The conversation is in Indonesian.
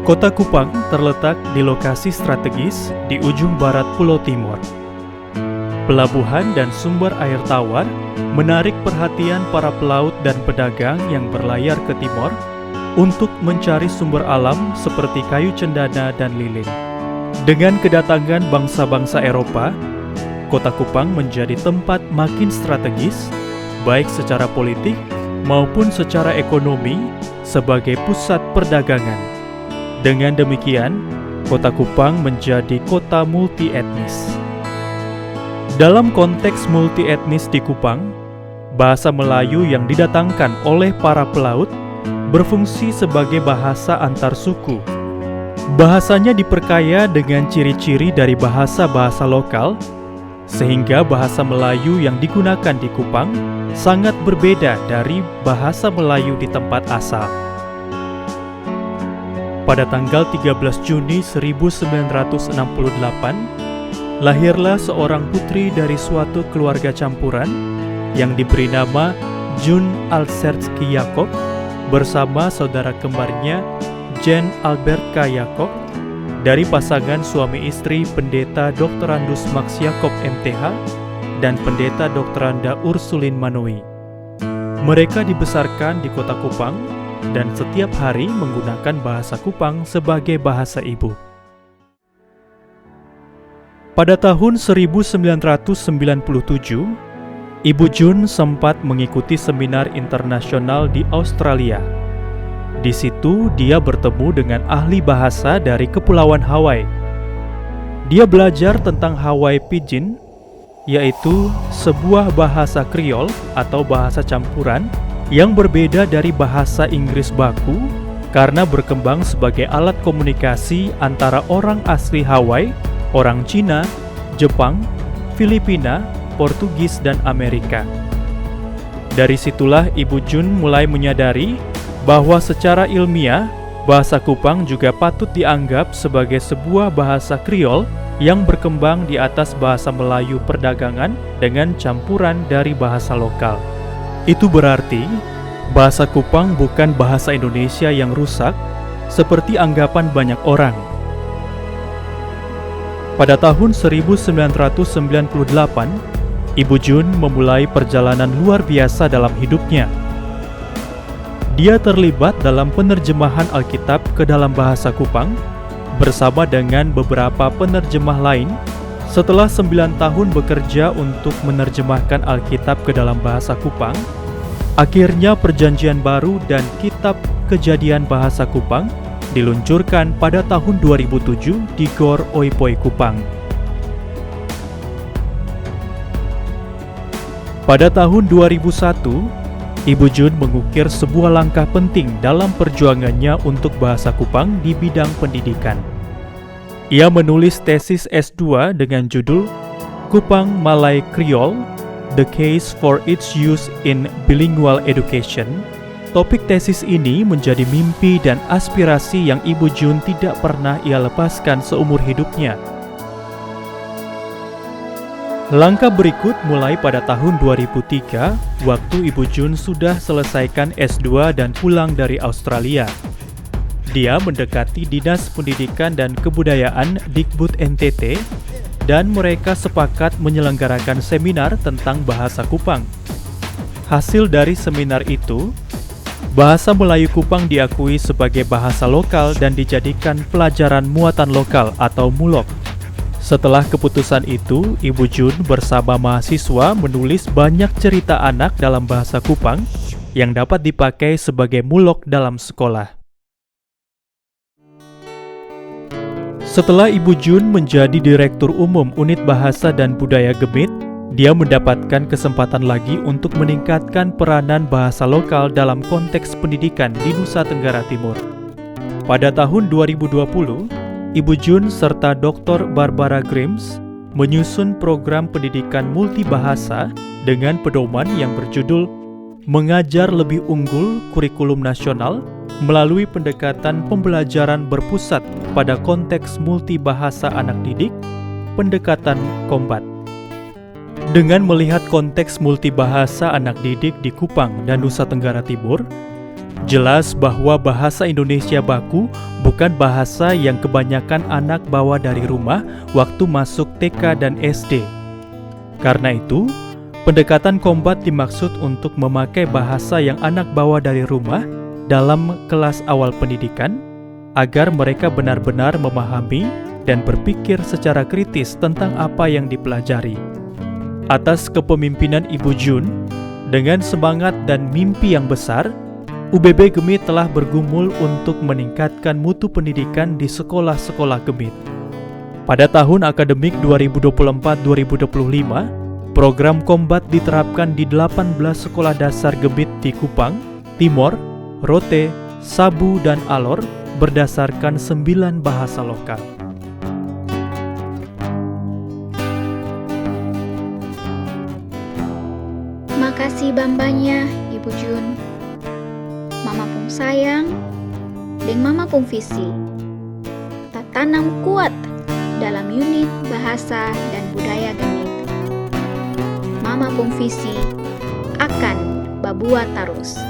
Kota Kupang terletak di lokasi strategis di ujung barat Pulau Timor. Pelabuhan dan sumber air tawar menarik perhatian para pelaut dan pedagang yang berlayar ke timur untuk mencari sumber alam seperti kayu cendana dan lilin. Dengan kedatangan bangsa-bangsa Eropa, Kota Kupang menjadi tempat makin strategis, baik secara politik maupun secara ekonomi sebagai pusat perdagangan. Dengan demikian, Kota Kupang menjadi kota multi-etnis. Dalam konteks multi-etnis di Kupang, bahasa Melayu yang didatangkan oleh para pelaut berfungsi sebagai bahasa antar suku. Bahasanya diperkaya dengan ciri-ciri dari bahasa-bahasa lokal, sehingga bahasa Melayu yang digunakan di Kupang sangat berbeda dari bahasa Melayu di tempat asal. Pada tanggal 13 Juni 1968, lahirlah seorang putri dari suatu keluarga campuran yang diberi nama Jun Alsertsky Yacob bersama saudara kembarnya Jan Albertka Yacob dari pasangan suami istri Pendeta Doktorandus Max Yacob MTH dan Pendeta Doktoranda Ursulin Manoy. Mereka dibesarkan di kota Kupang dan setiap hari menggunakan bahasa Kupang sebagai bahasa ibu. Pada tahun 1997, Ibu Jun sempat mengikuti seminar internasional di Australia. Di situ dia bertemu dengan ahli bahasa dari Kepulauan Hawaii. Dia belajar tentang Hawaii Pidgin, yaitu sebuah bahasa Kriol atau bahasa campuran yang berbeda dari bahasa Inggris baku karena berkembang sebagai alat komunikasi antara orang asli Hawaii, orang Cina, Jepang, Filipina, Portugis, dan Amerika. Dari situlah Ibu Jun mulai menyadari bahwa secara ilmiah, bahasa Kupang juga patut dianggap sebagai sebuah bahasa Kriol yang berkembang di atas bahasa Melayu perdagangan dengan campuran dari bahasa lokal. Itu berarti, bahasa Kupang bukan bahasa Indonesia yang rusak, seperti anggapan banyak orang. Pada tahun 1998, Ibu Jun memulai perjalanan luar biasa dalam hidupnya. Dia terlibat dalam penerjemahan Alkitab ke dalam bahasa Kupang bersama dengan beberapa penerjemah lain. Setelah 9 tahun bekerja untuk menerjemahkan Alkitab ke dalam bahasa Kupang, akhirnya Perjanjian Baru dan Kitab Kejadian bahasa Kupang diluncurkan pada tahun 2007 di Gor Oipoi Kupang. Pada tahun 2001, Ibu Jun mengukir sebuah langkah penting dalam perjuangannya untuk bahasa Kupang di bidang pendidikan. Ia menulis tesis S2 dengan judul Kupang Malay Kriol, The Case for its Use in Bilingual Education. Topik tesis ini menjadi mimpi dan aspirasi yang Ibu Jun tidak pernah ia lepaskan seumur hidupnya. Langkah berikut mulai pada tahun 2003, waktu Ibu Jun sudah selesaikan S2 dan pulang dari Australia. Dia mendekati Dinas Pendidikan dan Kebudayaan Dikbud NTT dan mereka sepakat menyelenggarakan seminar tentang bahasa Kupang. Hasil dari seminar itu, bahasa Melayu Kupang diakui sebagai bahasa lokal dan dijadikan pelajaran muatan lokal atau mulok. Setelah keputusan itu, Ibu Jun bersama mahasiswa menulis banyak cerita anak dalam bahasa Kupang yang dapat dipakai sebagai mulok dalam sekolah. Setelah Ibu Jun menjadi Direktur Umum Unit Bahasa dan Budaya Gemit, dia mendapatkan kesempatan lagi untuk meningkatkan peranan bahasa lokal dalam konteks pendidikan di Nusa Tenggara Timur. Pada tahun 2020, Ibu Jun serta Dr. Barbara Grims menyusun program pendidikan multibahasa dengan pedoman yang berjudul Mengajar Lebih Unggul Kurikulum Nasional melalui pendekatan pembelajaran berpusat pada konteks multibahasa anak didik, pendekatan kombat. Dengan melihat konteks multibahasa anak didik di Kupang dan Nusa Tenggara Timur, jelas bahwa bahasa Indonesia baku bukan merupakan bahasa yang kebanyakan anak bawa dari rumah waktu masuk TK dan SD. Karena itu, pendekatan Kombat dimaksud untuk memakai bahasa yang anak bawa dari rumah dalam kelas awal pendidikan, agar mereka benar-benar memahami dan berpikir secara kritis tentang apa yang dipelajari. Atas kepemimpinan Ibu Jun, dengan semangat dan mimpi yang besar, UBB Gemit telah bergumul untuk meningkatkan mutu pendidikan di sekolah-sekolah Gemit. Pada tahun akademik 2024-2025, program Kombat diterapkan di 18 sekolah dasar Gemit di Kupang, Timor, Rote, Sabu, dan Alor berdasarkan 9 bahasa lokal. Makasih bambanya, Ibu Jun. Mama pun sayang, dan Mama pun visi. Tak tanam kuat dalam unit bahasa dan budaya Gemit. Mama pun visi akan babuat terus.